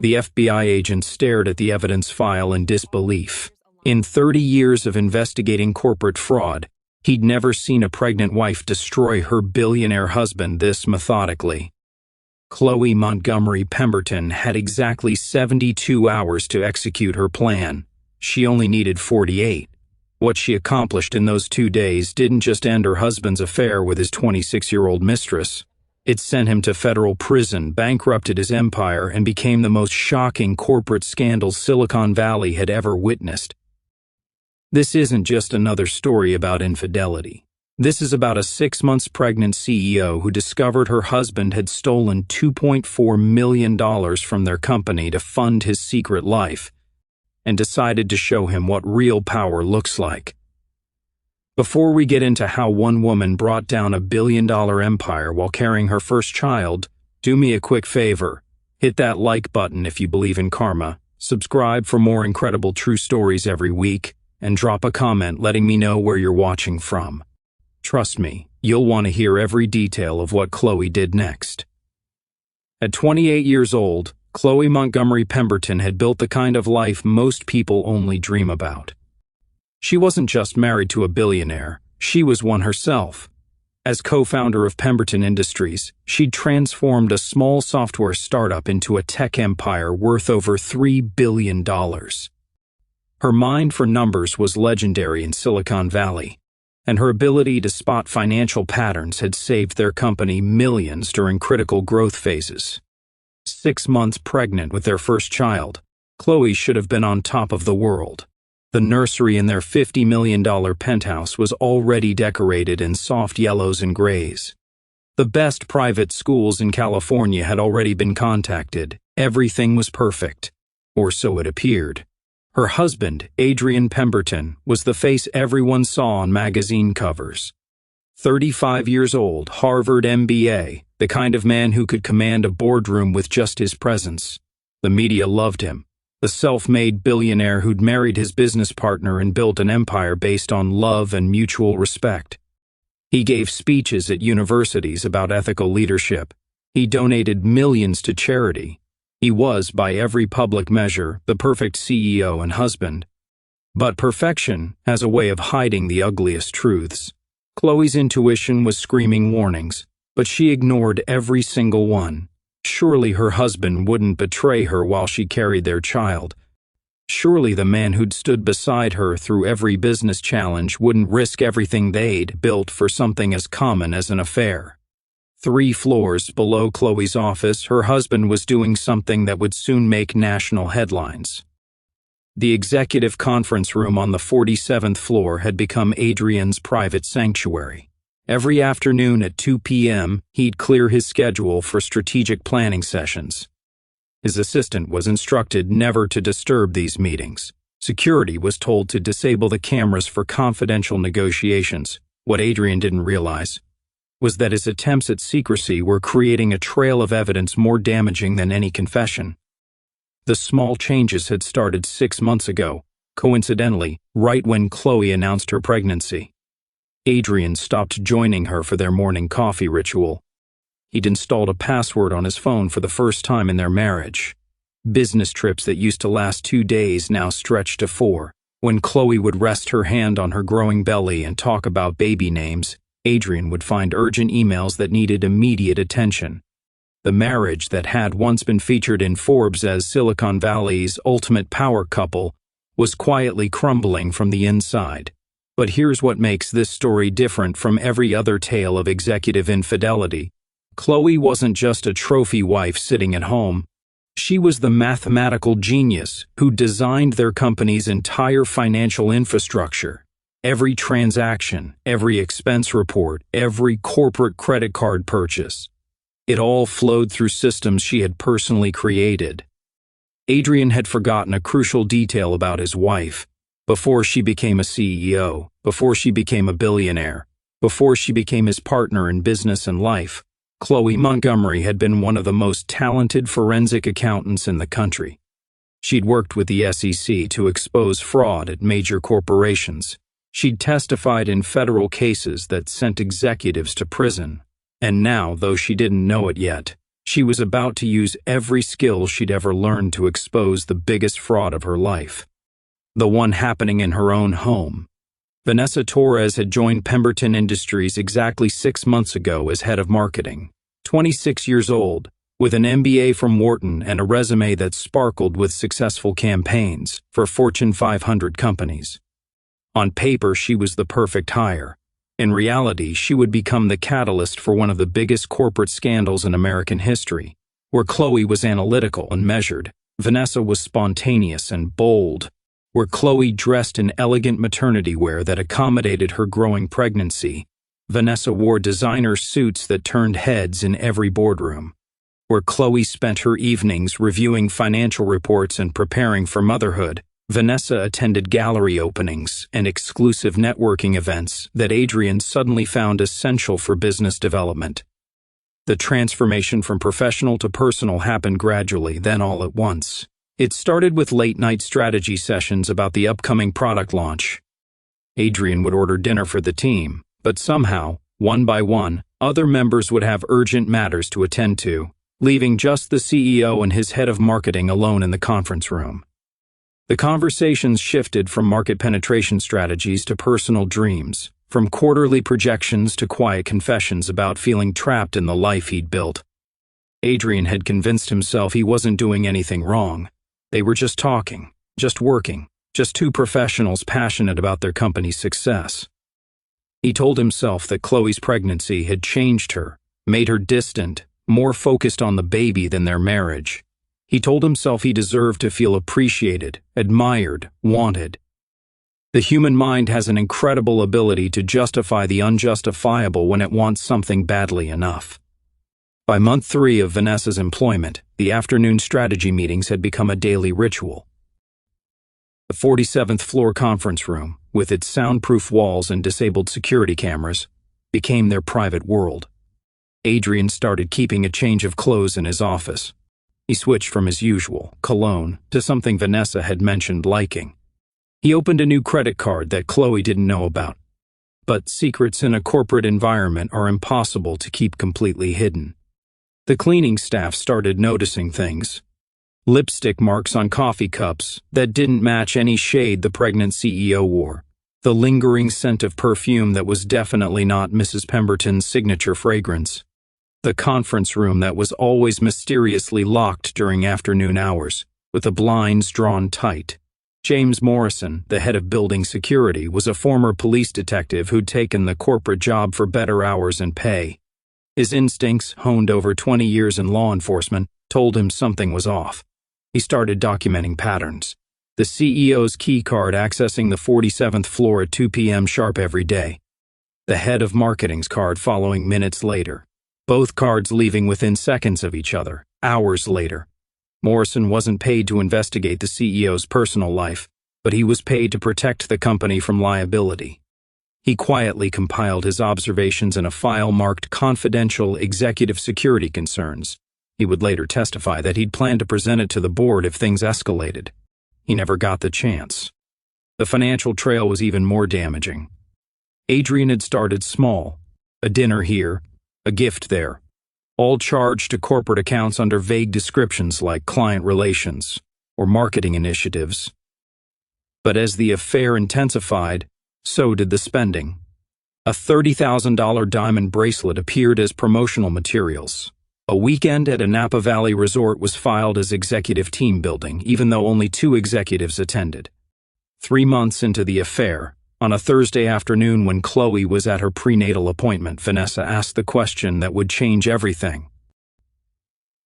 The FBI agent stared at the evidence file in disbelief. In 30 years of investigating corporate fraud, he'd never seen a pregnant wife destroy her billionaire husband this methodically. Chloe Montgomery Pemberton had exactly 72 hours to execute her plan. She only needed 48. What she accomplished in those 2 days didn't just end her husband's affair with his 26-year-old mistress. It sent him to federal prison, bankrupted his empire, and became the most shocking corporate scandal Silicon Valley had ever witnessed. This isn't just another story about infidelity. This is about a 6 months pregnant CEO who discovered her husband had stolen $2.4 million from their company to fund his secret life, and decided to show him what real power looks like. Before we get into how one woman brought down a billion-dollar empire while carrying her first child, do me a quick favor. Hit that like button if you believe in karma, subscribe for more incredible true stories every week, and drop a comment letting me know where you're watching from. Trust me, you'll want to hear every detail of what Chloe did next. At 28 years old, Chloe Montgomery Pemberton had built the kind of life most people only dream about. She wasn't just married to a billionaire, she was one herself. As co-founder of Pemberton Industries, she'd transformed a small software startup into a tech empire worth over $3 billion. Her mind for numbers was legendary in Silicon Valley, and her ability to spot financial patterns had saved their company millions during critical growth phases. 6 months pregnant with their first child, Chloe should have been on top of the world. The nursery in their $50 million penthouse was already decorated in soft yellows and grays. The best private schools in California had already been contacted. Everything was perfect, or so it appeared. Her husband, Adrian Pemberton, was the face everyone saw on magazine covers. 35 years old, Harvard MBA, the kind of man who could command a boardroom with just his presence. The media loved him. The self-made billionaire who'd married his business partner and built an empire based on love and mutual respect. He gave speeches at universities about ethical leadership. He donated millions to charity. He was, by every public measure, the perfect CEO and husband. But perfection has a way of hiding the ugliest truths. Chloe's intuition was screaming warnings, but she ignored every single one. Surely her husband wouldn't betray her while she carried their child. Surely the man who'd stood beside her through every business challenge wouldn't risk everything they'd built for something as common as an affair. 3 floors below Chloe's office, her husband was doing something that would soon make national headlines. The executive conference room on the 47th floor had become Adrian's private sanctuary. Every afternoon at 2 p.m., he'd clear his schedule for strategic planning sessions. His assistant was instructed never to disturb these meetings. Security was told to disable the cameras for confidential negotiations. What Adrian didn't realize was that his attempts at secrecy were creating a trail of evidence more damaging than any confession. The small changes had started 6 months ago, coincidentally, right when Chloe announced her pregnancy. Adrian stopped joining her for their morning coffee ritual. He'd installed a password on his phone for the first time in their marriage. Business trips that used to last 2 days now stretched to 4. When Chloe would rest her hand on her growing belly and talk about baby names, Adrian would find urgent emails that needed immediate attention. The marriage that had once been featured in Forbes as Silicon Valley's ultimate power couple was quietly crumbling from the inside. But here's what makes this story different from every other tale of executive infidelity. Chloe wasn't just a trophy wife sitting at home. She was the mathematical genius who designed their company's entire financial infrastructure. Every transaction, every expense report, every corporate credit card purchase. It all flowed through systems she had personally created. Adrian had forgotten a crucial detail about his wife. Before she became a CEO, before she became a billionaire, before she became his partner in business and life, Chloe Montgomery had been one of the most talented forensic accountants in the country. She'd worked with the SEC to expose fraud at major corporations. She'd testified in federal cases that sent executives to prison. And now, though she didn't know it yet, She was about to use every skill she'd ever learned to expose the biggest fraud of her life, the one happening in her own home. Vanessa Torres had joined Pemberton Industries exactly 6 months ago as head of marketing, 26 years old, with an MBA from Wharton and a resume that sparkled with successful campaigns for Fortune 500 companies. On paper, she was the perfect hire. In reality, she would become the catalyst for one of the biggest corporate scandals in American history. Where Chloe was analytical and measured, Vanessa was spontaneous and bold. Where Chloe dressed in elegant maternity wear that accommodated her growing pregnancy, Vanessa wore designer suits that turned heads in every boardroom. Where Chloe spent her evenings reviewing financial reports and preparing for motherhood, Vanessa attended gallery openings and exclusive networking events that Adrian suddenly found essential for business development. The transformation from professional to personal happened gradually, then all at once. It started with late-night strategy sessions about the upcoming product launch. Adrian would order dinner for the team, but somehow, one by one, other members would have urgent matters to attend to, leaving just the CEO and his head of marketing alone in the conference room. The conversations shifted from market penetration strategies to personal dreams, from quarterly projections to quiet confessions about feeling trapped in the life he'd built. Adrian had convinced himself he wasn't doing anything wrong. They were just talking, just working, just two professionals passionate about their company's success. He told himself that Chloe's pregnancy had changed her, made her distant, more focused on the baby than their marriage. He told himself he deserved to feel appreciated, admired, wanted. The human mind has an incredible ability to justify the unjustifiable when it wants something badly enough. By month 3 of Vanessa's employment, the afternoon strategy meetings had become a daily ritual. The 47th floor conference room, with its soundproof walls and disabled security cameras, became their private world. Adrian started keeping a change of clothes in his office. He switched from his usual cologne to something Vanessa had mentioned liking. He opened a new credit card that Chloe didn't know about. But secrets in a corporate environment are impossible to keep completely hidden. The cleaning staff started noticing things. Lipstick marks on coffee cups that didn't match any shade the pregnant CEO wore. The lingering scent of perfume that was definitely not Mrs. Pemberton's signature fragrance. The conference room that was always mysteriously locked during afternoon hours, with the blinds drawn tight. James Morrison, the head of building security, was a former police detective who'd taken the corporate job for better hours and pay. His instincts, honed over 20 years in law enforcement, told him something was off. He started documenting patterns. The CEO's key card accessing the 47th floor at 2 p.m. sharp every day. The head of marketing's card following minutes later. Both cards leaving within seconds of each other, hours later. Morrison wasn't paid to investigate the CEO's personal life, but he was paid to protect the company from liability. He quietly compiled his observations in a file marked Confidential Executive Security Concerns. He would later testify that he'd planned to present it to the board if things escalated. He never got the chance. The financial trail was even more damaging. Adrian had started small. A dinner here, a gift there, all charged to corporate accounts under vague descriptions like client relations or marketing initiatives. But as the affair intensified, so did the spending. A $30,000 diamond bracelet appeared as promotional materials. A weekend at a Napa Valley resort was filed as executive team building, even though only 2 executives attended. 3 months into the affair, on a Thursday afternoon when Chloe was at her prenatal appointment, Vanessa asked the question that would change everything.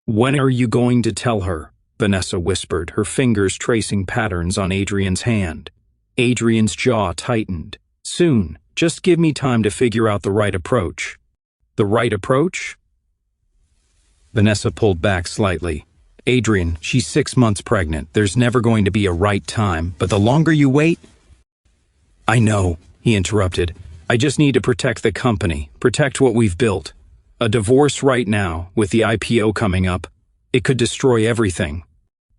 "When are you going to tell her?" Vanessa whispered, her fingers tracing patterns on Adrian's hand. Adrian's jaw tightened. "Soon. Just give me time to figure out the right approach." "The right approach?" Vanessa pulled back slightly. "Adrian, she's 6 months pregnant. There's never going to be a right time, but the longer you wait—" "I know," he interrupted. "I just need to protect the company, protect what we've built. A divorce right now, with the IPO coming up, it could destroy everything."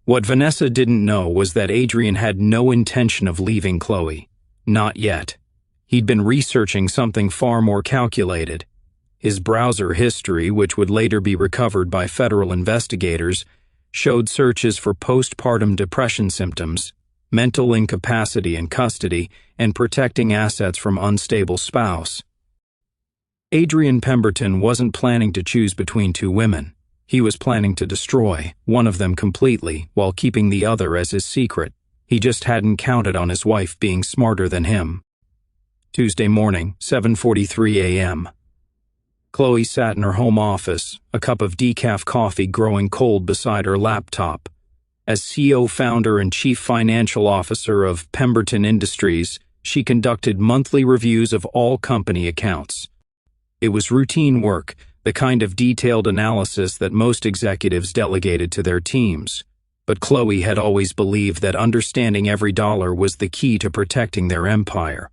What Vanessa didn't know was that Adrian had no intention of leaving Chloe. Not yet. He'd been researching something far more calculated. His browser history, which would later be recovered by federal investigators, showed searches for postpartum depression symptoms, mental incapacity in custody, and protecting assets from unstable spouse. Adrian Pemberton wasn't planning to choose between two women. He was planning to destroy one of them completely while keeping the other as his secret. He just hadn't counted on his wife being smarter than him. Tuesday morning, 7:43 a.m. Chloe sat in her home office, a cup of decaf coffee growing cold beside her laptop. As CEO, founder, and chief financial officer of Pemberton Industries, she conducted monthly reviews of all company accounts. It was routine work, the kind of detailed analysis that most executives delegated to their teams. But Chloe had always believed that understanding every dollar was the key to protecting their empire.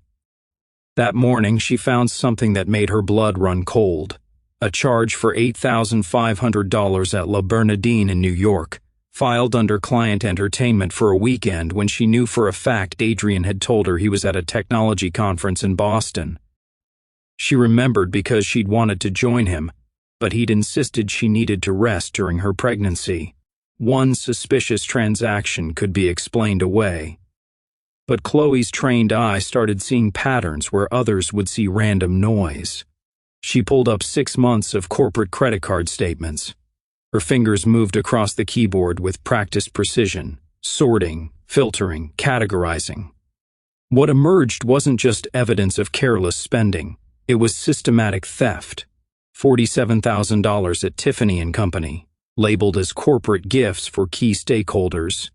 That morning, she found something that made her blood run cold. A charge for $8,500 at La Bernardine in New York, filed under client entertainment for a weekend when she knew for a fact Adrian had told her he was at a technology conference in Boston. She remembered because she'd wanted to join him, but he'd insisted she needed to rest during her pregnancy. One suspicious transaction could be explained away. But Chloe's trained eye started seeing patterns where others would see random noise. She pulled up 6 months of corporate credit card statements. Her fingers moved across the keyboard with practiced precision, sorting, filtering, categorizing. What emerged wasn't just evidence of careless spending. It was systematic theft. $47,000 at Tiffany & Company, labeled as corporate gifts for key stakeholders.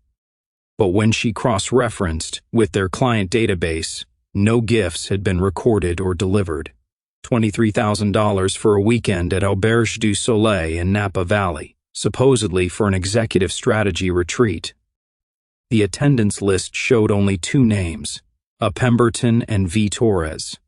But when she cross-referenced with their client database, no gifts had been recorded or delivered. $23,000 for a weekend at Auberge du Soleil in Napa Valley, supposedly for an executive strategy retreat. The attendance list showed only 2 names, a Pemberton and V. Torres.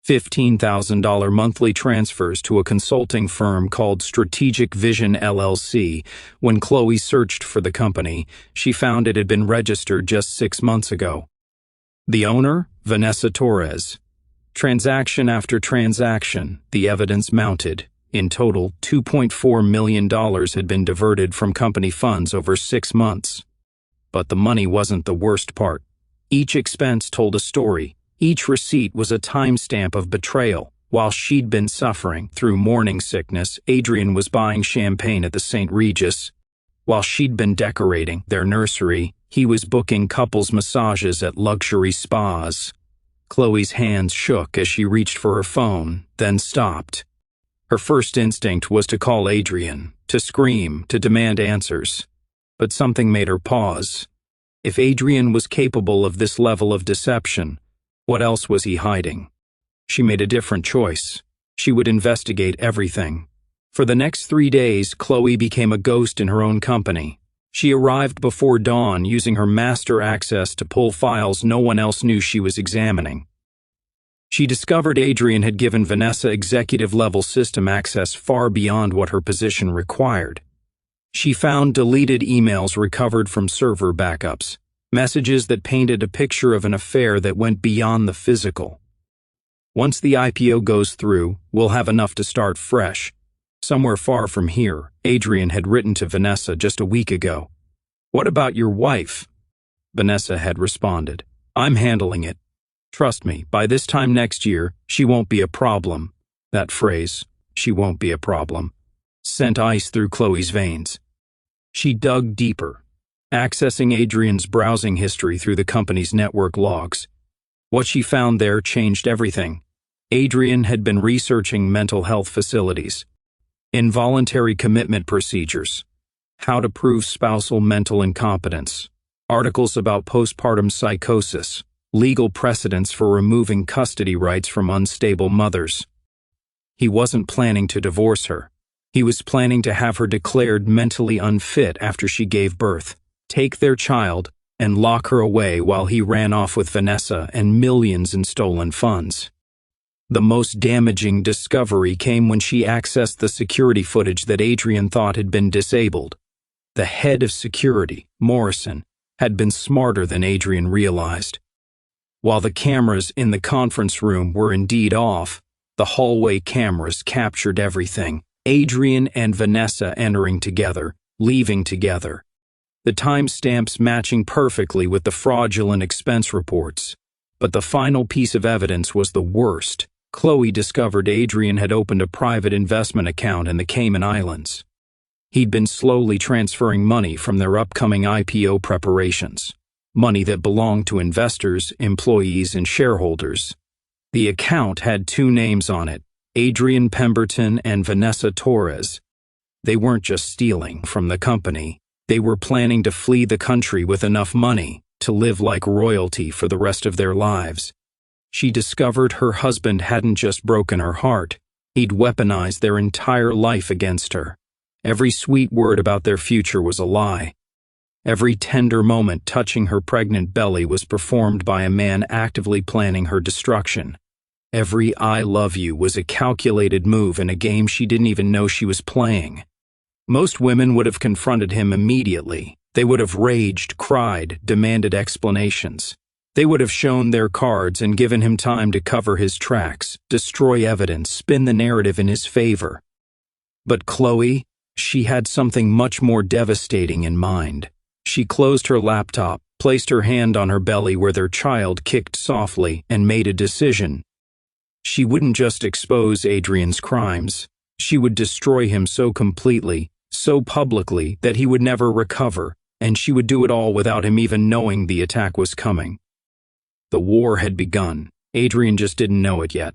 $15,000 monthly transfers to a consulting firm called Strategic Vision LLC. When Chloe searched for the company, she found it had been registered just 6 months ago. The owner, Vanessa Torres. Transaction after transaction, the evidence mounted. In total, $2.4 million had been diverted from company funds over 6 months. But the money wasn't the worst part. Each expense told a story. Each receipt was a timestamp of betrayal. While she'd been suffering through morning sickness, Adrian was buying champagne at the St. Regis. While she'd been decorating their nursery, he was booking couples massages at luxury spas. Chloe's hands shook as she reached for her phone, then stopped. Her first instinct was to call Adrian, to scream, to demand answers. But something made her pause. If Adrian was capable of this level of deception, what else was he hiding? She made a different choice. She would investigate everything. For the next 3 days, Chloe became a ghost in her own company. She arrived before dawn, using her master access to pull files no one else knew she was examining. She discovered Adrian had given Vanessa executive-level system access far beyond what her position required. She found deleted emails recovered from server backups, messages that painted a picture of an affair that went beyond the physical. Once the IPO goes through, we'll have enough to start fresh. Somewhere far from here, Adrian had written to Vanessa just a week ago. "What about your wife?" Vanessa had responded. "I'm handling it. Trust me, by this time next year, she won't be a problem." That phrase, "she won't be a problem," sent ice through Chloe's veins. She dug deeper, accessing Adrian's browsing history through the company's network logs. What she found there changed everything. Adrian had been researching mental health facilities, involuntary commitment procedures, how to prove spousal mental incompetence, articles about postpartum psychosis, legal precedents for removing custody rights from unstable mothers. He wasn't planning to divorce her. He was planning to have her declared mentally unfit after she gave birth, take their child, and lock her away while he ran off with Vanessa and millions in stolen funds. The most damaging discovery came when she accessed the security footage that Adrian thought had been disabled. The head of security, Morrison, had been smarter than Adrian realized. While the cameras in the conference room were indeed off, The hallway cameras captured everything. Adrian and Vanessa entering together, leaving together. The timestamps matching perfectly with the fraudulent expense reports. But the final piece of evidence was the worst. Chloe discovered Adrian had opened a private investment account in the Cayman Islands. He'd been slowly transferring money from their upcoming IPO preparations. Money that belonged to investors, employees, and shareholders. The account had two names on it, Adrian Pemberton and Vanessa Torres. They weren't just stealing from the company. They were planning to flee the country with enough money to live like royalty for the rest of their lives. She discovered her husband hadn't just broken her heart, he'd weaponized their entire life against her. Every sweet word about their future was a lie. Every tender moment touching her pregnant belly was performed by a man actively planning her destruction. Every "I love you" was a calculated move in a game she didn't even know she was playing. Most women would have confronted him immediately. They would have raged, cried, demanded explanations. They would have shown their cards and given him time to cover his tracks, destroy evidence, spin the narrative in his favor. But Chloe, she had something much more devastating in mind. She closed her laptop, placed her hand on her belly where their child kicked softly, and made a decision. She wouldn't just expose Adrian's crimes. She would destroy him so completely, so publicly, that he would never recover, and she would do it all without him even knowing the attack was coming. The war had begun. Adrian just didn't know it yet.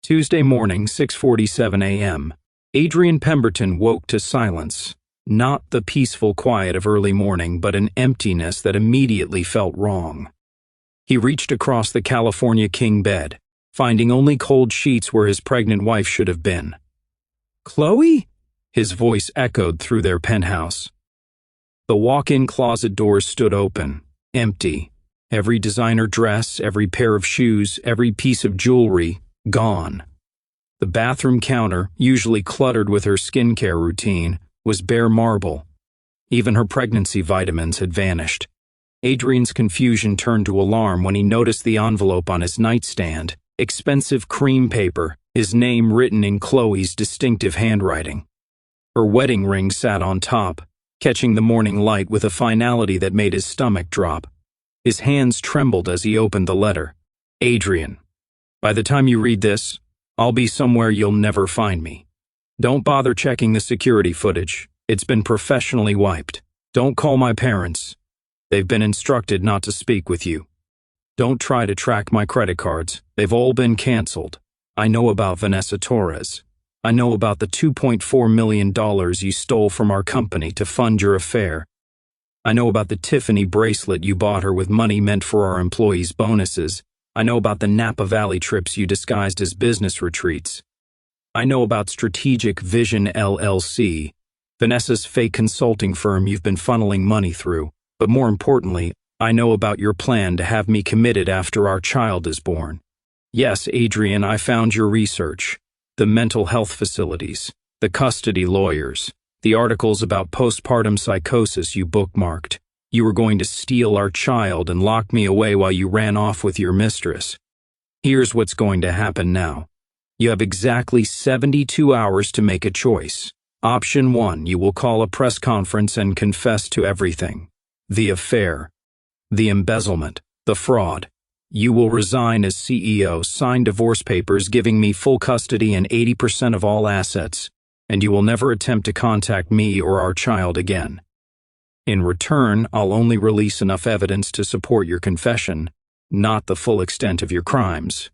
Tuesday morning, 6:47 a.m. Adrian Pemberton woke to silence. Not the peaceful quiet of early morning, but an emptiness that immediately felt wrong. He reached across the California king bed, finding only cold sheets where his pregnant wife should have been. "Chloe?" His voice echoed through their penthouse. The walk-in closet doors stood open, empty. Every designer dress, every pair of shoes, every piece of jewelry, gone. The bathroom counter, usually cluttered with her skincare routine, was bare marble. Even her pregnancy vitamins had vanished. Adrian's confusion turned to alarm when he noticed the envelope on his nightstand, expensive cream paper, his name written in Chloe's distinctive handwriting. Her wedding ring sat on top, catching the morning light with a finality that made his stomach drop. His hands trembled as he opened the letter. "Adrian, by the time you read this, I'll be somewhere you'll never find me. Don't bother checking the security footage. It's been professionally wiped. Don't call my parents. They've been instructed not to speak with you. Don't try to track my credit cards. They've all been canceled. I know about Vanessa Torres. I know about the $2.4 million you stole from our company to fund your affair. I know about the Tiffany bracelet you bought her with money meant for our employees' bonuses. I know about the Napa Valley trips you disguised as business retreats. I know about Strategic Vision LLC, Vanessa's fake consulting firm you've been funneling money through. But more importantly, I know about your plan to have me committed after our child is born. Yes, Adrian, I found your research. The mental health facilities, the custody lawyers, the articles about postpartum psychosis you bookmarked. You were going to steal our child and lock me away while you ran off with your mistress. Here's what's going to happen now. You have exactly 72 hours to make a choice. Option 1, you will call a press conference and confess to everything. The affair, the embezzlement, the fraud. You will resign as CEO, sign divorce papers giving me full custody and 80% of all assets, and you will never attempt to contact me or our child again. In return, I'll only release enough evidence to support your confession, not the full extent of your crimes.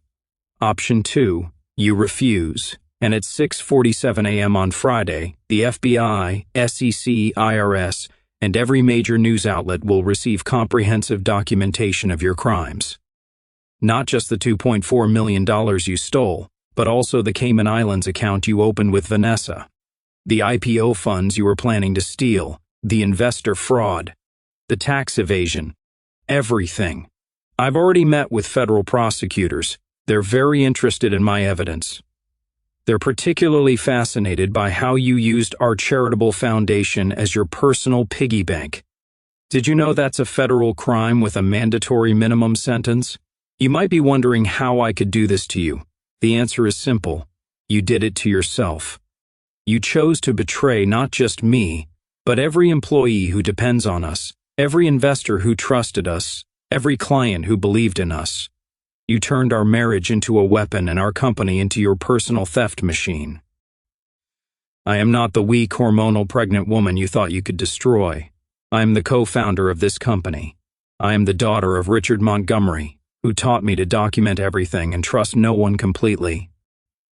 Option 2, you refuse, and at 6:47 a.m. on Friday, the FBI, SEC, IRS, and every major news outlet will receive comprehensive documentation of your crimes. Not just the $2.4 million you stole, but also the Cayman Islands account you opened with Vanessa, the IPO funds you were planning to steal, the investor fraud, the tax evasion, everything. I've already met with federal prosecutors. They're very interested in my evidence. They're particularly fascinated by how you used our charitable foundation as your personal piggy bank. Did you know that's a federal crime with a mandatory minimum sentence? You might be wondering how I could do this to you. The answer is simple. You did it to yourself. You chose to betray not just me, but every employee who depends on us, every investor who trusted us, every client who believed in us. You turned our marriage into a weapon and our company into your personal theft machine. I am not the weak, hormonal pregnant woman you thought you could destroy. I am the co-founder of this company. I am the daughter of Richard Montgomery, who taught me to document everything and trust no one completely.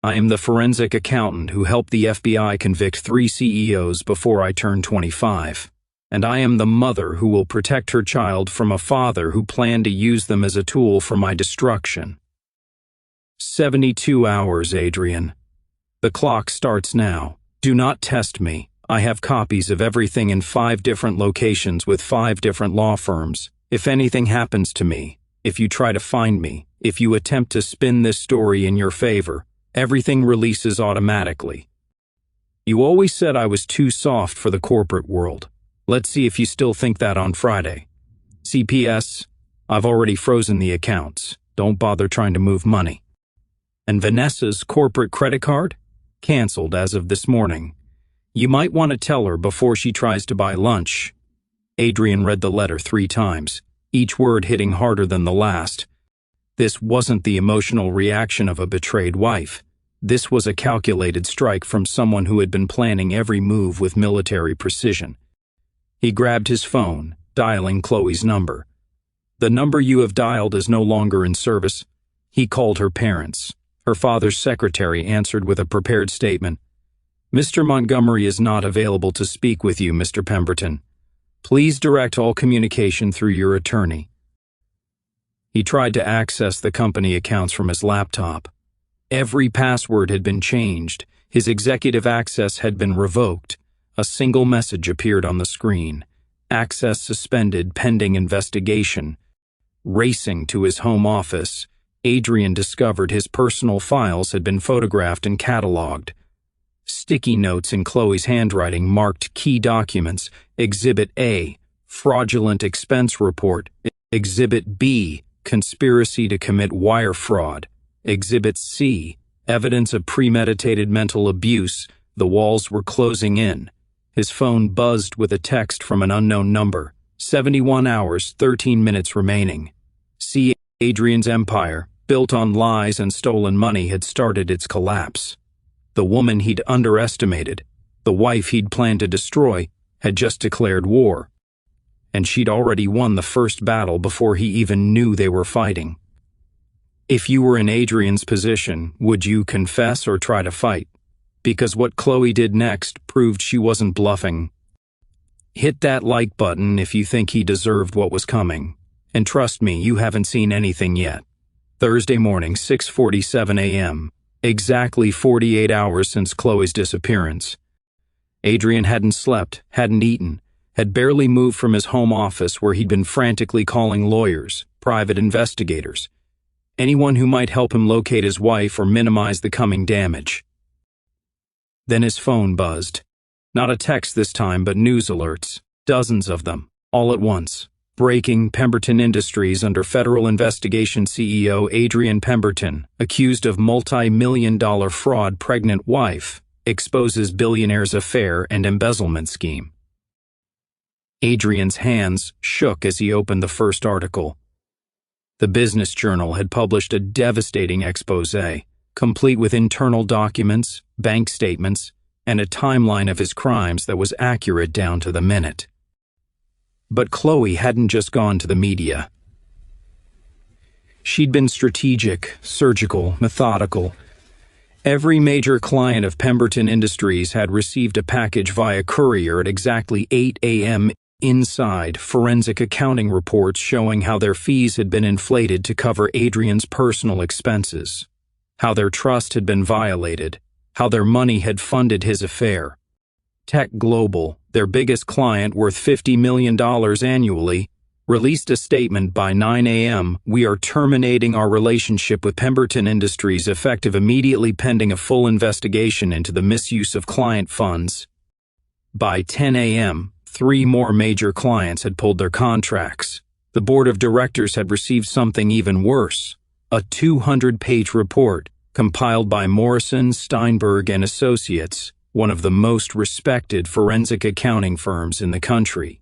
I am the forensic accountant who helped the FBI convict 3 CEOs before I turned 25. And I am the mother who will protect her child from a father who planned to use them as a tool for my destruction. 72 hours, Adrian. The clock starts now. Do not test me. I have copies of everything in 5 different locations with 5 different law firms. If anything happens to me, if you try to find me, if you attempt to spin this story in your favor, everything releases automatically. You always said I was too soft for the corporate world. Let's see if you still think that on Friday. CPS, I've already frozen the accounts. Don't bother trying to move money. And Vanessa's corporate credit card? Canceled as of this morning. You might want to tell her before she tries to buy lunch. Adrian read the letter 3 times, each word hitting harder than the last. This wasn't the emotional reaction of a betrayed wife. This was a calculated strike from someone who had been planning every move with military precision. He grabbed his phone, dialing Chloe's number. The number you have dialed is no longer in service. He called her parents. Her father's secretary answered with a prepared statement. Mr. Montgomery is not available to speak with you, Mr. Pemberton. Please direct all communication through your attorney. He tried to access the company accounts from his laptop. Every password had been changed. His executive access had been revoked. A single message appeared on the screen. Access suspended pending investigation. Racing to his home office, Adrian discovered his personal files had been photographed and cataloged. Sticky notes in Chloe's handwriting marked key documents. Exhibit A, fraudulent expense report. Exhibit B, conspiracy to commit wire fraud. Exhibit C, evidence of premeditated mental abuse. The walls were closing in. His phone buzzed with a text from an unknown number. 71 hours, 13 minutes remaining. See, Adrian's empire, built on lies and stolen money, had started its collapse. The woman he'd underestimated, the wife he'd planned to destroy, had just declared war. And she'd already won the first battle before he even knew they were fighting. If you were in Adrian's position, would you confess or try to fight? Because what Chloe did next proved she wasn't bluffing. Hit that like button if you think he deserved what was coming. And trust me, you haven't seen anything yet. Thursday morning, 6:47 a.m., exactly 48 hours since Chloe's disappearance. Adrian hadn't slept, hadn't eaten, had barely moved from his home office where he'd been frantically calling lawyers, private investigators, anyone who might help him locate his wife or minimize the coming damage. Then his phone buzzed. Not a text this time, but news alerts, dozens of them, all at once. Breaking: Pemberton Industries under federal investigation. CEO Adrian Pemberton, accused of multi-million-dollar fraud. Pregnant wife, exposes Billionaire's affair and embezzlement scheme. Adrian's hands shook as he opened the first article. The Business Journal had published a devastating exposé, complete with internal documents, bank statements, and a timeline of his crimes that was accurate down to the minute. But Chloe hadn't just gone to the media. She'd been strategic, surgical, methodical. Every major client of Pemberton Industries had received a package via courier at exactly 8 a.m. Inside, forensic accounting reports showing how their fees had been inflated to cover Adrian's personal expenses, how their trust had been violated, how their money had funded his affair. Tech Global, their biggest client worth $50 million annually, released a statement by 9 a.m. We are terminating our relationship with Pemberton Industries effective immediately pending a full investigation into the misuse of client funds. By 10 a.m., 3 more major clients had pulled their contracts. The board of directors had received something even worse, a 200-page report compiled by Morrison, Steinberg and Associates, one of the most respected forensic accounting firms in the country.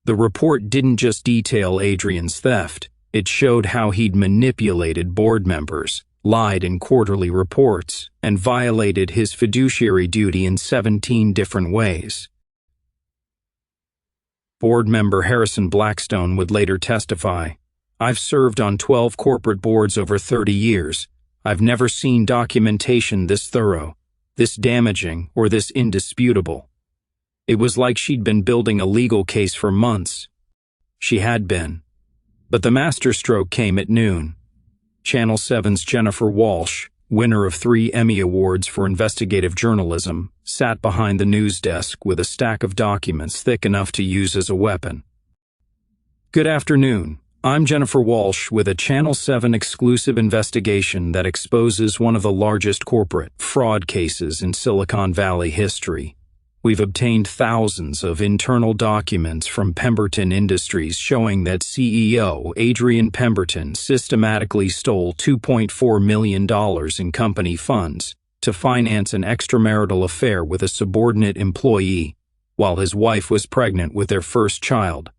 The report didn't just detail Adrian's theft, it showed how he'd manipulated board members, lied in quarterly reports, and violated his fiduciary duty in 17 different ways. Board member Harrison Blackstone would later testify, "I've served on 12 corporate boards over 30 years. I've never seen documentation this thorough, this damaging, or this indisputable." It was like she'd been building a legal case for months. She had been. But the masterstroke came at noon. Channel 7's Jennifer Walsh, winner of 3 Emmy Awards for investigative journalism, sat behind the news desk with a stack of documents thick enough to use as a weapon. "Good afternoon. I'm Jennifer Walsh with a Channel 7 exclusive investigation that exposes one of the largest corporate fraud cases in Silicon Valley history. We've obtained thousands of internal documents from Pemberton Industries showing that CEO Adrian Pemberton systematically stole $2.4 million in company funds to finance an extramarital affair with a subordinate employee while his wife was pregnant with their first child."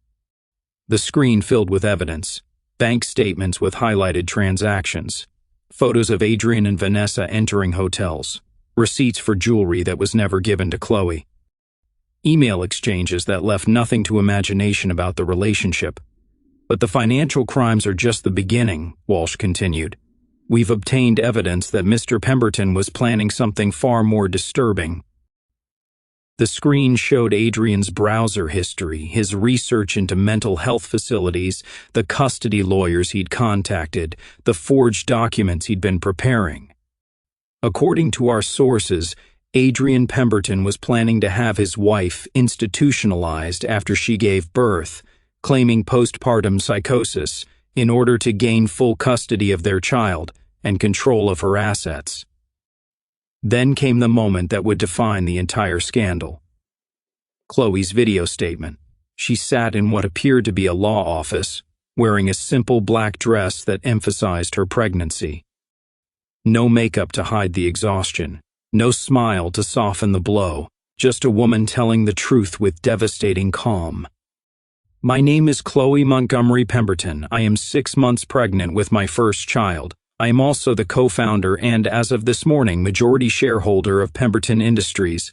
The screen filled with evidence, bank statements with highlighted transactions, photos of Adrian and Vanessa entering hotels, receipts for jewelry that was never given to Chloe, email exchanges that left nothing to imagination about the relationship. "But the financial crimes are just the beginning," Walsh continued. "We've obtained evidence that Mr. Pemberton was planning something far more disturbing." The screen showed Adrian's browser history, his research into mental health facilities, the custody lawyers he'd contacted, the forged documents he'd been preparing. According to our sources, Adrian Pemberton was planning to have his wife institutionalized after she gave birth, claiming postpartum psychosis, in order to gain full custody of their child and control of her assets. Then came the moment that would define the entire scandal. Chloe's video statement. She sat in what appeared to be a law office, wearing a simple black dress that emphasized her pregnancy. No makeup to hide the exhaustion, no smile to soften the blow, just a woman telling the truth with devastating calm. "My name is Chloe Montgomery Pemberton. I am 6 months pregnant with my first child. I am also the co-founder and, as of this morning, majority shareholder of Pemberton Industries."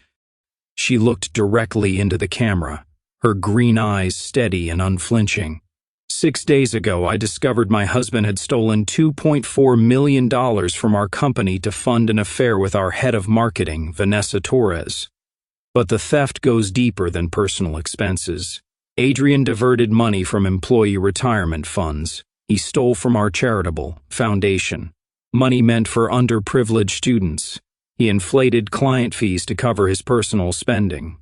She looked directly into the camera, her green eyes steady and unflinching. "6 days ago, I discovered my husband had stolen $2.4 million from our company to fund an affair with our head of marketing, Vanessa Torres. But the theft goes deeper than personal expenses. Adrian diverted money from employee retirement funds. He stole from our charitable foundation, money meant for underprivileged students. He inflated client fees to cover his personal spending."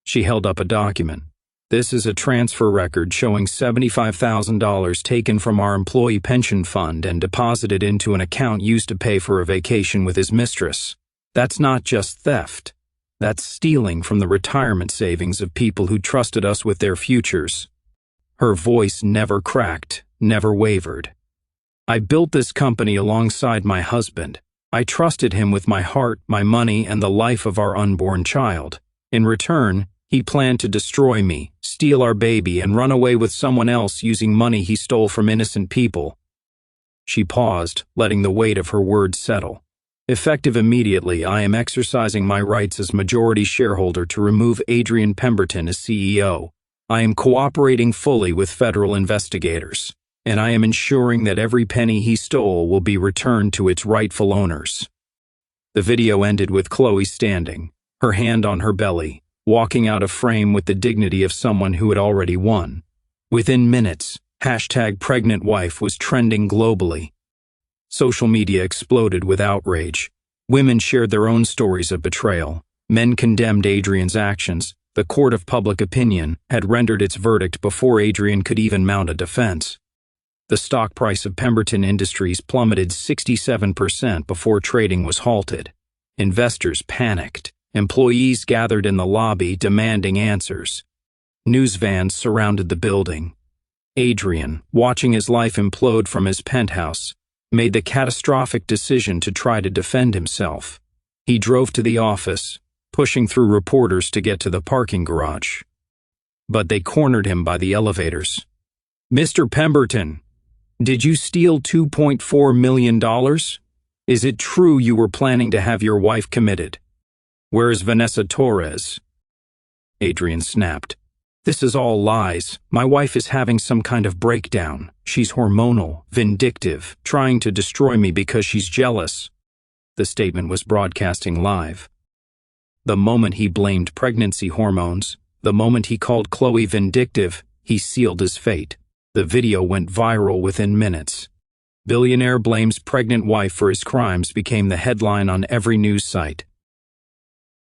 She held up a document. "This is a transfer record showing $75,000 taken from our employee pension fund and deposited into an account used to pay for a vacation with his mistress. That's not just theft. That's stealing from the retirement savings of people who trusted us with their futures." Her voice never cracked, never wavered. "I built this company alongside my husband. I trusted him with my heart, my money, and the life of our unborn child. In return, he planned to destroy me, steal our baby, and run away with someone else using money he stole from innocent people." She paused, letting the weight of her words settle. "Effective immediately, I am exercising my rights as majority shareholder to remove Adrian Pemberton as CEO. I am cooperating fully with federal investigators, and I am ensuring that every penny he stole will be returned to its rightful owners." The video ended with Chloe standing, her hand on her belly, walking out of frame with the dignity of someone who had already won. Within minutes, #PregnantWife was trending globally. Social media exploded with outrage. Women shared their own stories of betrayal. Men condemned Adrian's actions. The court of public opinion had rendered its verdict before Adrian could even mount a defense. The stock price of Pemberton Industries plummeted 67% before trading was halted. Investors panicked. Employees gathered in the lobby demanding answers. News vans surrounded the building. Adrian, watching his life implode from his penthouse, made the catastrophic decision to try to defend himself. He drove to the office, pushing through reporters to get to the parking garage. But they cornered him by the elevators. "Mr. Pemberton, did you steal $2.4 million? Is it true you were planning to have your wife committed? Where's Vanessa Torres?" Adrian snapped. "This is all lies. My wife is having some kind of breakdown. She's hormonal, vindictive, trying to destroy me because she's jealous." The statement was broadcasting live. The moment he blamed pregnancy hormones, the moment he called Chloe vindictive, he sealed his fate. The video went viral within minutes. "Billionaire blames pregnant wife for his crimes" became the headline on every news site.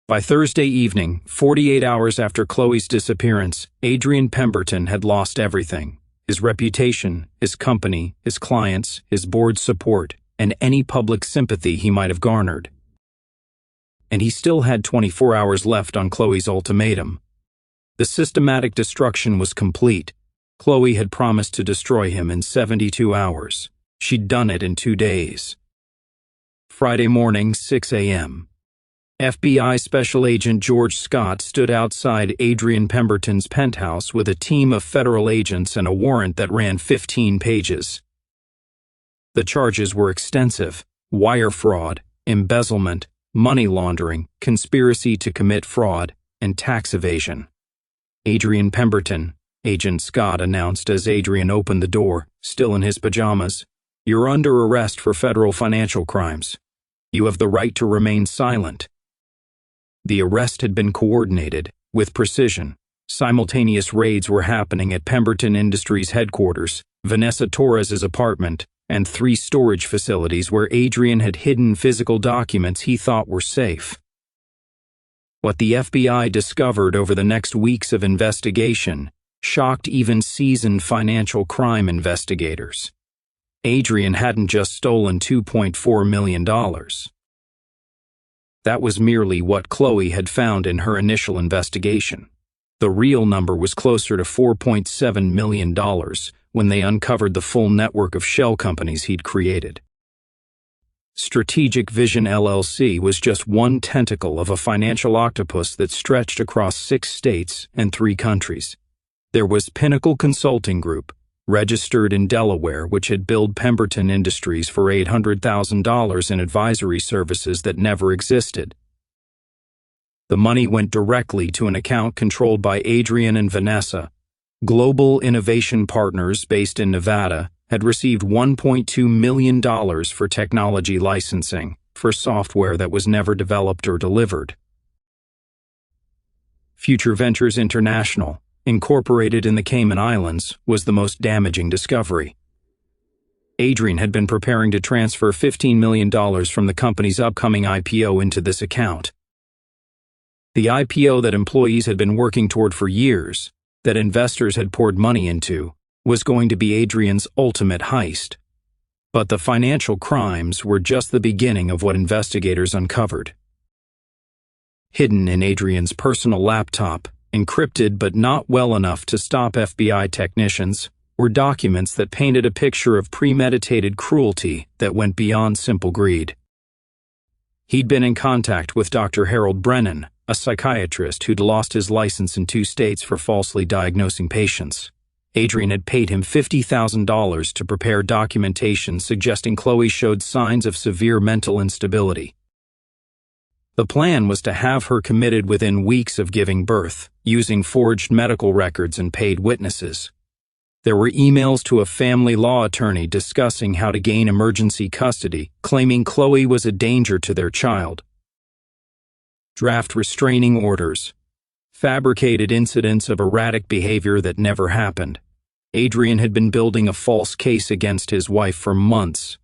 By Thursday evening, 48 hours after Chloe's disappearance, Adrian Pemberton had lost everything: his reputation, his company, his clients, his board's support, and any public sympathy he might have garnered. And he still had 24 hours left on Chloe's ultimatum. The systematic destruction was complete. Chloe had promised to destroy him in 72 hours. She'd done it in 2 days. Friday morning, 6 a.m. FBI Special Agent George Scott stood outside Adrian Pemberton's penthouse with a team of federal agents and a warrant that ran 15 pages. The charges were extensive: wire fraud, embezzlement, money laundering, conspiracy to commit fraud, and tax evasion. "Adrian Pemberton," Agent Scott announced as Adrian opened the door, still in his pajamas, "you're under arrest for federal financial crimes. You have the right to remain silent." The arrest had been coordinated, with precision. Simultaneous raids were happening at Pemberton Industries headquarters, Vanessa Torres's apartment, and 3 storage facilities where Adrian had hidden physical documents he thought were safe. What the FBI discovered over the next weeks of investigation shocked even seasoned financial crime investigators. Adrian hadn't just stolen $2.4 million. That was merely what Chloe had found in her initial investigation. The real number was closer to $4.7 million when they uncovered the full network of shell companies he'd created. Strategic Vision LLC was just one tentacle of a financial octopus that stretched across 6 states and 3 countries. There was Pinnacle Consulting Group, registered in Delaware, which had billed Pemberton Industries for $800,000 in advisory services that never existed. The money went directly to an account controlled by Adrian and Vanessa. Global Innovation Partners, based in Nevada, had received $1.2 million for technology licensing for software that was never developed or delivered. Future Ventures International, incorporated in the Cayman Islands, was the most damaging discovery. Adrian had been preparing to transfer $15 million from the company's upcoming IPO into this account. The IPO that employees had been working toward for years, that investors had poured money into, was going to be Adrian's ultimate heist. But the financial crimes were just the beginning of what investigators uncovered. Hidden in Adrian's personal laptop, encrypted but not well enough to stop FBI technicians, were documents that painted a picture of premeditated cruelty that went beyond simple greed. He'd been in contact with Dr. Harold Brennan, a psychiatrist who'd lost his license in 2 states for falsely diagnosing patients. Adrian had paid him $50,000 to prepare documentation suggesting Chloe showed signs of severe mental instability. The plan was to have her committed within weeks of giving birth, using forged medical records and paid witnesses. There were emails to a family law attorney discussing how to gain emergency custody, claiming Chloe was a danger to their child. Draft restraining orders. Fabricated incidents of erratic behavior that never happened. Adrian had been building a false case against his wife for months.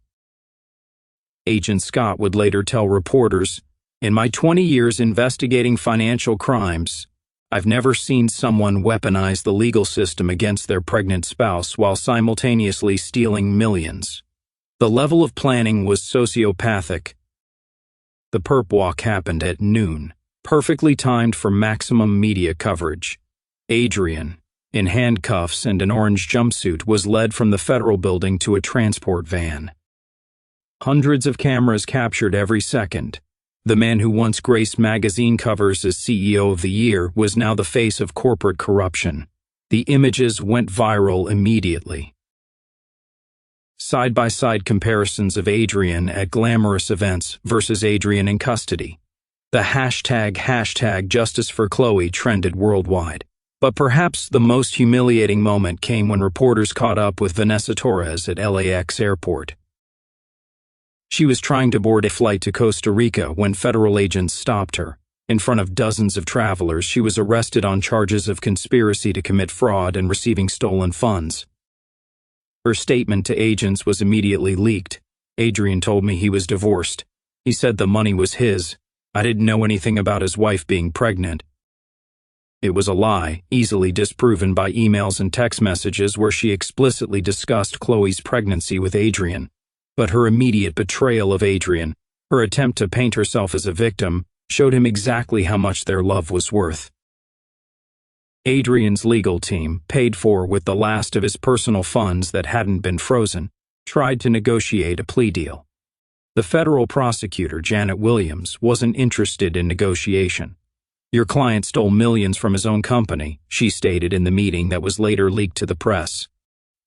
Agent Scott would later tell reporters, "In my 20 years investigating financial crimes, I've never seen someone weaponize the legal system against their pregnant spouse while simultaneously stealing millions. The level of planning was sociopathic." The perp walk happened at noon, perfectly timed for maximum media coverage. Adrian, in handcuffs and an orange jumpsuit, was led from the federal building to a transport van. Hundreds of cameras captured every second. The man who once graced magazine covers as CEO of the Year was now the face of corporate corruption. The images went viral immediately. Side-by-side comparisons of Adrian at glamorous events versus Adrian in custody. The hashtag Justice for Chloe trended worldwide. But perhaps the most humiliating moment came when reporters caught up with Vanessa Torres at LAX airport. She was trying to board a flight to Costa Rica when federal agents stopped her. In front of dozens of travelers, she was arrested on charges of conspiracy to commit fraud and receiving stolen funds. Her statement to agents was immediately leaked. Adrian told me he was divorced. He said the money was his. I didn't know anything about his wife being pregnant. It was a lie, easily disproven by emails and text messages where she explicitly discussed Chloe's pregnancy with Adrian. But her immediate betrayal of Adrian, her attempt to paint herself as a victim, showed him exactly how much their love was worth. Adrian's legal team, paid for with the last of his personal funds that hadn't been frozen, tried to negotiate a plea deal. The federal prosecutor, Janet Williams, wasn't interested in negotiation. Your client stole millions from his own company, she stated in the meeting that was later leaked to the press.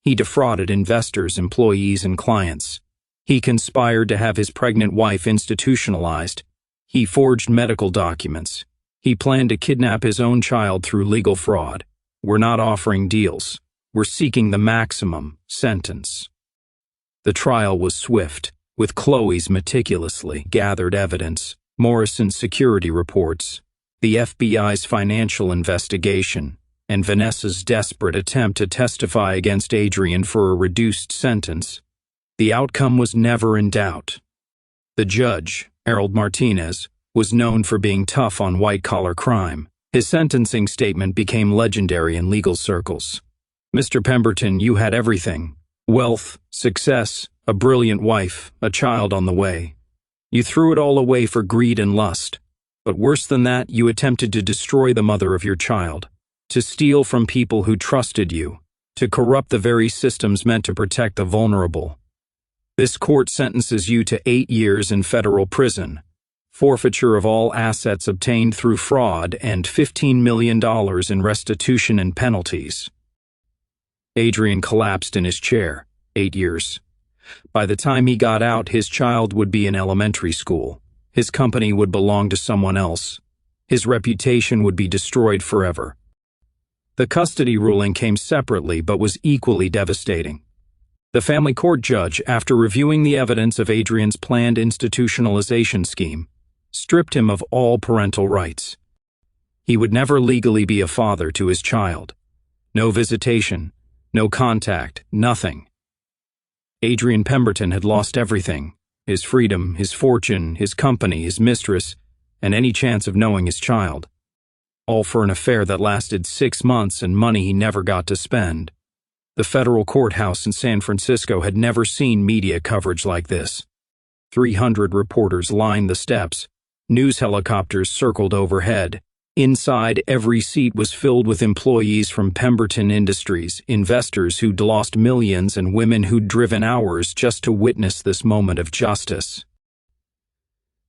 He defrauded investors, employees, and clients. He conspired to have his pregnant wife institutionalized. He forged medical documents. He planned to kidnap his own child through legal fraud. We're not offering deals. We're seeking the maximum sentence. The trial was swift, with Chloe's meticulously gathered evidence, Morrison's security reports, the FBI's financial investigation, and Vanessa's desperate attempt to testify against Adrian for a reduced sentence. The outcome was never in doubt. The judge, Harold Martinez, was known for being tough on white-collar crime. His sentencing statement became legendary in legal circles. Mr. Pemberton, you had everything. Wealth, success, a brilliant wife, a child on the way. You threw it all away for greed and lust. But worse than that, you attempted to destroy the mother of your child, to steal from people who trusted you, to corrupt the very systems meant to protect the vulnerable. This court sentences you to 8 years in federal prison, forfeiture of all assets obtained through fraud, and $15 million in restitution and penalties. Adrian collapsed in his chair. 8 years. By the time he got out, his child would be in elementary school. His company would belong to someone else. His reputation would be destroyed forever. The custody ruling came separately but was equally devastating. The family court judge, after reviewing the evidence of Adrian's planned institutionalization scheme, stripped him of all parental rights. He would never legally be a father to his child. No visitation, no contact, nothing. Adrian Pemberton had lost everything: his freedom, his fortune, his company, his mistress, and any chance of knowing his child. All for an affair that lasted 6 months and money he never got to spend. The federal courthouse in San Francisco had never seen media coverage like this. 300 reporters lined the steps. News helicopters circled overhead. Inside, every seat was filled with employees from Pemberton Industries, investors who'd lost millions, and women who'd driven hours just to witness this moment of justice.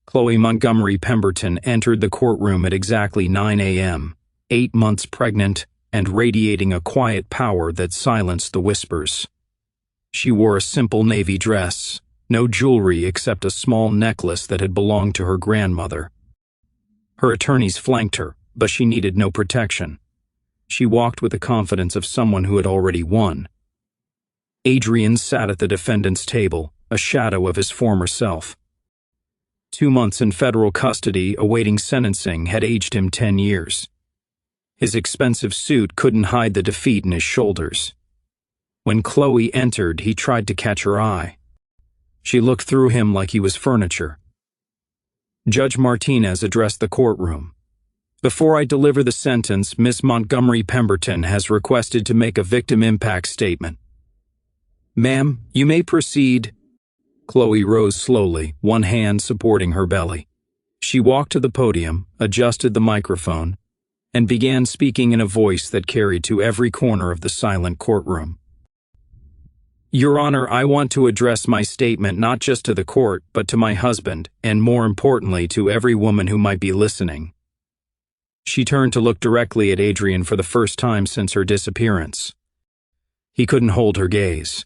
Chloe Montgomery Pemberton entered the courtroom at exactly 9 a.m., 8 months pregnant and radiating a quiet power that silenced the whispers. She wore a simple navy dress, no jewelry except a small necklace that had belonged to her grandmother. Her attorneys flanked her, but she needed no protection. She walked with the confidence of someone who had already won. Adrian sat at the defendant's table, a shadow of his former self. 2 months in federal custody awaiting sentencing had aged him 10 years. His expensive suit couldn't hide the defeat in his shoulders. When Chloe entered, he tried to catch her eye. She looked through him like he was furniture. Judge Martinez addressed the courtroom. Before I deliver the sentence, Miss Montgomery Pemberton has requested to make a victim impact statement. Ma'am, you may proceed. Chloe rose slowly, one hand supporting her belly. She walked to the podium, adjusted the microphone, and began speaking in a voice that carried to every corner of the silent courtroom. Your Honor, I want to address my statement not just to the court, but to my husband, and more importantly, to every woman who might be listening. She turned to look directly at Adrian for the first time since her disappearance. He couldn't hold her gaze.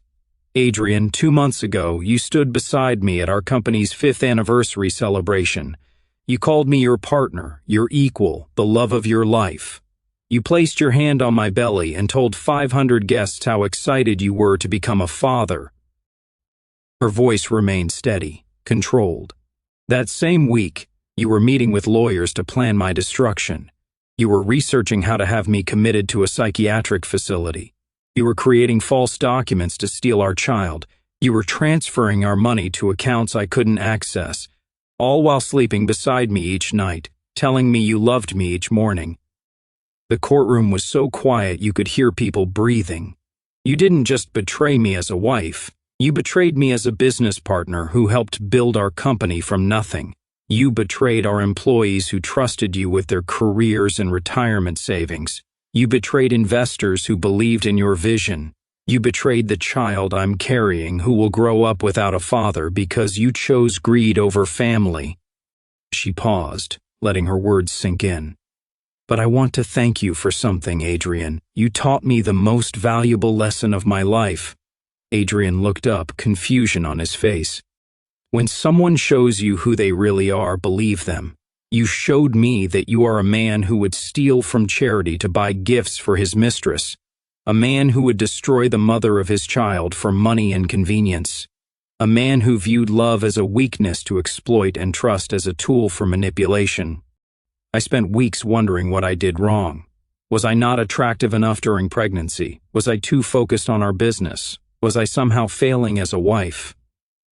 Adrian, 2 months ago, you stood beside me at our company's 5th anniversary celebration. You called me your partner, your equal, the love of your life. You placed your hand on my belly and told 500 guests how excited you were to become a father. Her voice remained steady, controlled. That same week, you were meeting with lawyers to plan my destruction. You were researching how to have me committed to a psychiatric facility. You were creating false documents to steal our child. You were transferring our money to accounts I couldn't access, all while sleeping beside me each night, telling me you loved me each morning. The courtroom was so quiet you could hear people breathing. You didn't just betray me as a wife. You betrayed me as a business partner who helped build our company from nothing. You betrayed our employees who trusted you with their careers and retirement savings. You betrayed investors who believed in your vision. You betrayed the child I'm carrying who will grow up without a father because you chose greed over family. She paused, letting her words sink in. But I want to thank you for something, Adrian. You taught me the most valuable lesson of my life. Adrian looked up, confusion on his face. When someone shows you who they really are, believe them. You showed me that you are a man who would steal from charity to buy gifts for his mistress, a man who would destroy the mother of his child for money and convenience, a man who viewed love as a weakness to exploit and trust as a tool for manipulation. I spent weeks wondering what I did wrong. Was I not attractive enough during pregnancy? Was I too focused on our business? Was I somehow failing as a wife?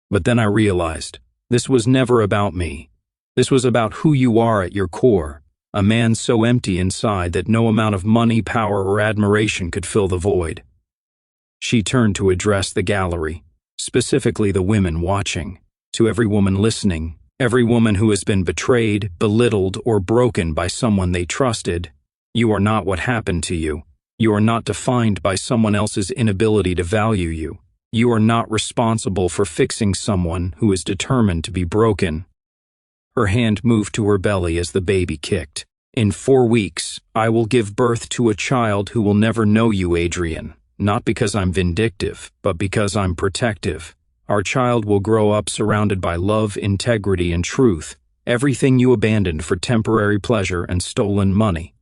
But then I realized, this was never about me. This was about who you are at your core, a man so empty inside that no amount of money, power, or admiration could fill the void. She turned to address the gallery, specifically the women watching. To every woman listening, every woman who has been betrayed, belittled, or broken by someone they trusted, you are not what happened to you. You are not defined by someone else's inability to value you. You are not responsible for fixing someone who is determined to be broken. Her hand moved to her belly as the baby kicked. In 4 weeks, I will give birth to a child who will never know you, Adrian. Not because I'm vindictive, but because I'm protective. Our child will grow up surrounded by love, integrity, and truth, everything you abandoned for temporary pleasure and stolen money.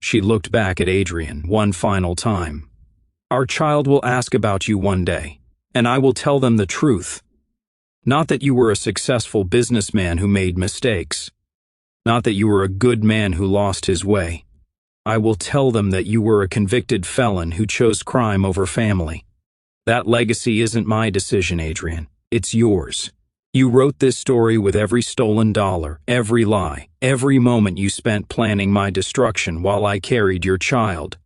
She looked back at Adrian one final time. Our child will ask about you one day, and I will tell them the truth. Not that you were a successful businessman who made mistakes. Not that you were a good man who lost his way. I will tell them that you were a convicted felon who chose crime over family. That legacy isn't my decision, Adrian. It's yours. You wrote this story with every stolen dollar, every lie, every moment you spent planning my destruction while I carried your child.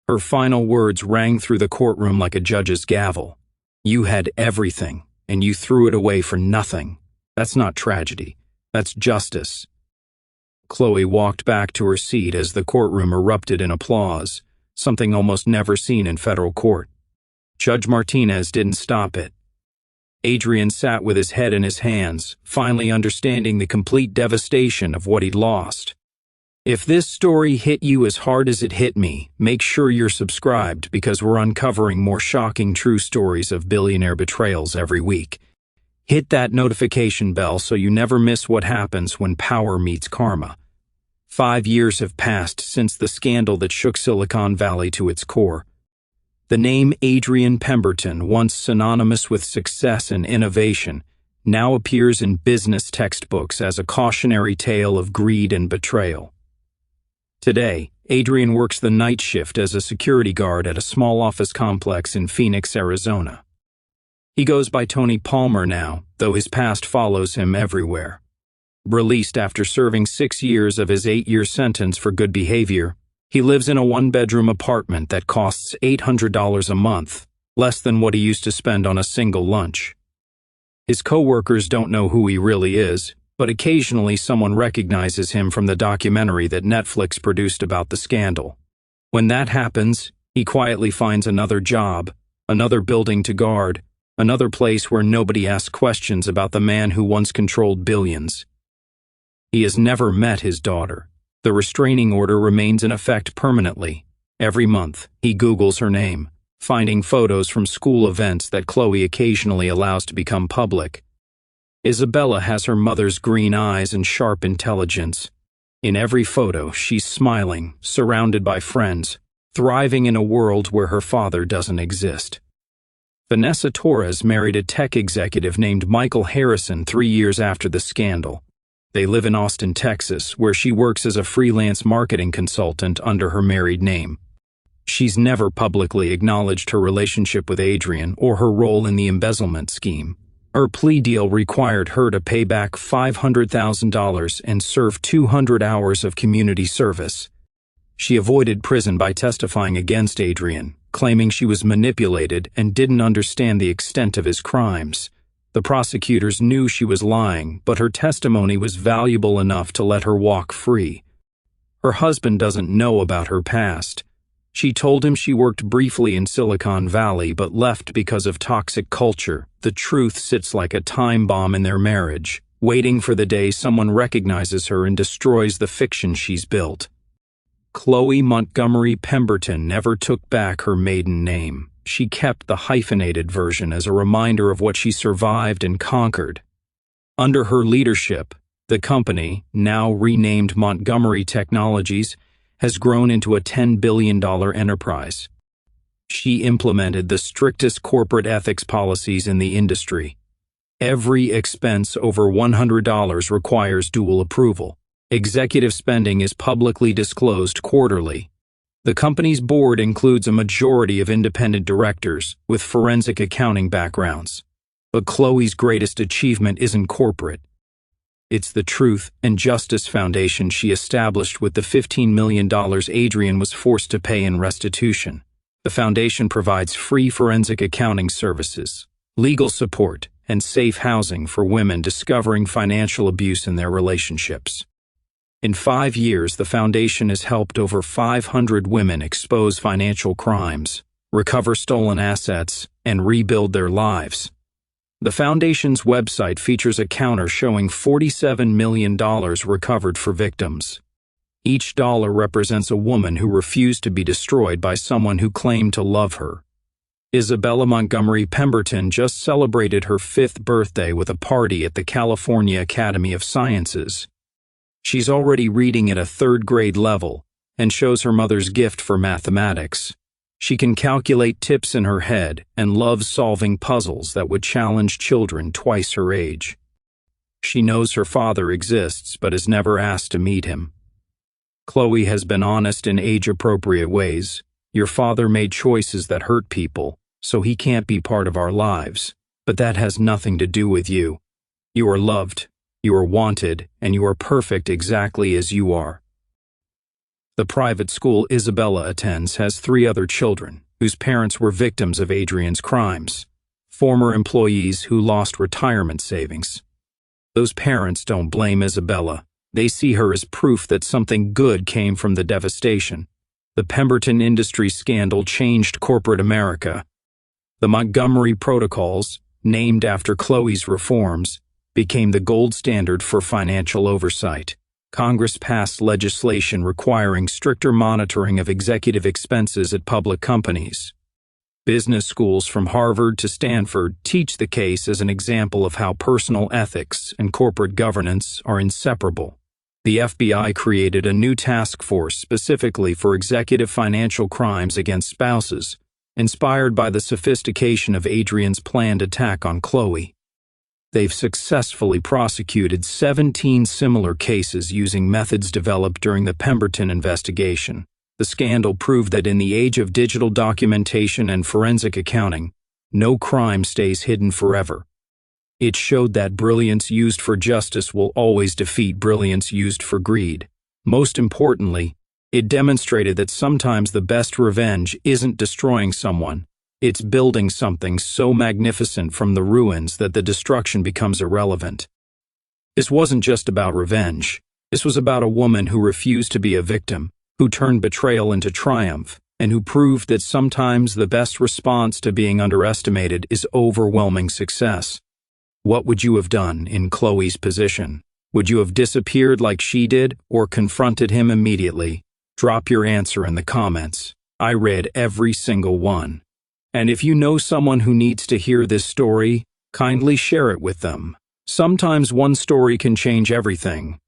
Her final words rang through the courtroom like a judge's gavel. You had everything, and you threw it away for nothing. That's not tragedy. That's justice. Chloe walked back to her seat as the courtroom erupted in applause, something almost never seen in federal court. Judge Martinez didn't stop it. Adrian sat with his head in his hands, finally understanding the complete devastation of what he'd lost. If this story hit you as hard as it hit me, make sure you're subscribed because we're uncovering more shocking true stories of billionaire betrayals every week. Hit that notification bell so you never miss what happens when power meets karma. 5 years have passed since the scandal that shook Silicon Valley to its core. The name Adrian Pemberton, once synonymous with success and innovation, now appears in business textbooks as a cautionary tale of greed and betrayal. Today, Adrian works the night shift as a security guard at a small office complex in Phoenix, Arizona. He goes by Tony Palmer now, though his past follows him everywhere. Released after serving 6 years of his 8-year sentence for good behavior, he lives in a 1-bedroom apartment that costs $800 a month, less than what he used to spend on a single lunch. His co-workers don't know who he really is, but occasionally someone recognizes him from the documentary that Netflix produced about the scandal. When that happens, he quietly finds another job, another building to guard, another place where nobody asks questions about the man who once controlled billions. He has never met his daughter. The restraining order remains in effect permanently. Every month, he Googles her name, finding photos from school events that Chloe occasionally allows to become public. Isabella has her mother's green eyes and sharp intelligence. In every photo, she's smiling, surrounded by friends, thriving in a world where her father doesn't exist. Vanessa Torres married a tech executive named Michael Harrison 3 years after the scandal. They live in Austin, Texas, where she works as a freelance marketing consultant under her married name. She's never publicly acknowledged her relationship with Adrian or her role in the embezzlement scheme. Her plea deal required her to pay back $500,000 and serve 200 hours of community service. She avoided prison by testifying against Adrian, claiming she was manipulated and didn't understand the extent of his crimes. The prosecutors knew she was lying, but her testimony was valuable enough to let her walk free. Her husband doesn't know about her past. She told him she worked briefly in Silicon Valley but left because of toxic culture. The truth sits like a time bomb in their marriage, waiting for the day someone recognizes her and destroys the fiction she's built. Chloe Montgomery Pemberton never took back her maiden name. She kept the hyphenated version as a reminder of what she survived and conquered. Under her leadership, the company, now renamed Montgomery Technologies, has grown into a $10 billion enterprise. She implemented the strictest corporate ethics policies in the industry. Every expense over $100 requires dual approval. Executive spending is publicly disclosed quarterly. The company's board includes a majority of independent directors with forensic accounting backgrounds. But Chloe's greatest achievement isn't corporate. It's the Truth and Justice Foundation she established with the $15 million Adrian was forced to pay in restitution. The foundation provides free forensic accounting services, legal support, and safe housing for women discovering financial abuse in their relationships. In 5 years, the foundation has helped over 500 women expose financial crimes, recover stolen assets, and rebuild their lives. The foundation's website features a counter showing $47 million recovered for victims. Each dollar represents a woman who refused to be destroyed by someone who claimed to love her. Isabella Montgomery Pemberton just celebrated her 5th birthday with a party at the California Academy of Sciences. She's already reading at a 3rd grade level and shows her mother's gift for mathematics. She can calculate tips in her head and loves solving puzzles that would challenge children twice her age. She knows her father exists but has never asked to meet him. Chloe has been honest in age-appropriate ways. Your father made choices that hurt people, so he can't be part of our lives. But that has nothing to do with you. You are loved, you are wanted, and you are perfect exactly as you are. The private school Isabella attends has 3 other children, whose parents were victims of Adrian's crimes, former employees who lost retirement savings. Those parents don't blame Isabella. They see her as proof that something good came from the devastation. The Pemberton industry scandal changed corporate America. The Montgomery Protocols, named after Chloe's reforms, became the gold standard for financial oversight. Congress passed legislation requiring stricter monitoring of executive expenses at public companies. Business schools from Harvard to Stanford teach the case as an example of how personal ethics and corporate governance are inseparable. The FBI created a new task force specifically for executive financial crimes against spouses, inspired by the sophistication of Adrian's planned attack on Chloe. They've successfully prosecuted 17 similar cases using methods developed during the Pemberton investigation. The scandal proved that in the age of digital documentation and forensic accounting, no crime stays hidden forever. It showed that brilliance used for justice will always defeat brilliance used for greed. Most importantly, it demonstrated that sometimes the best revenge isn't destroying someone. It's building something so magnificent from the ruins that the destruction becomes irrelevant. This wasn't just about revenge. This was about a woman who refused to be a victim, who turned betrayal into triumph, and who proved that sometimes the best response to being underestimated is overwhelming success. What would you have done in Chloe's position? Would you have disappeared like she did, or confronted him immediately? Drop your answer in the comments. I read every single one. And if you know someone who needs to hear this story, kindly share it with them. Sometimes one story can change everything.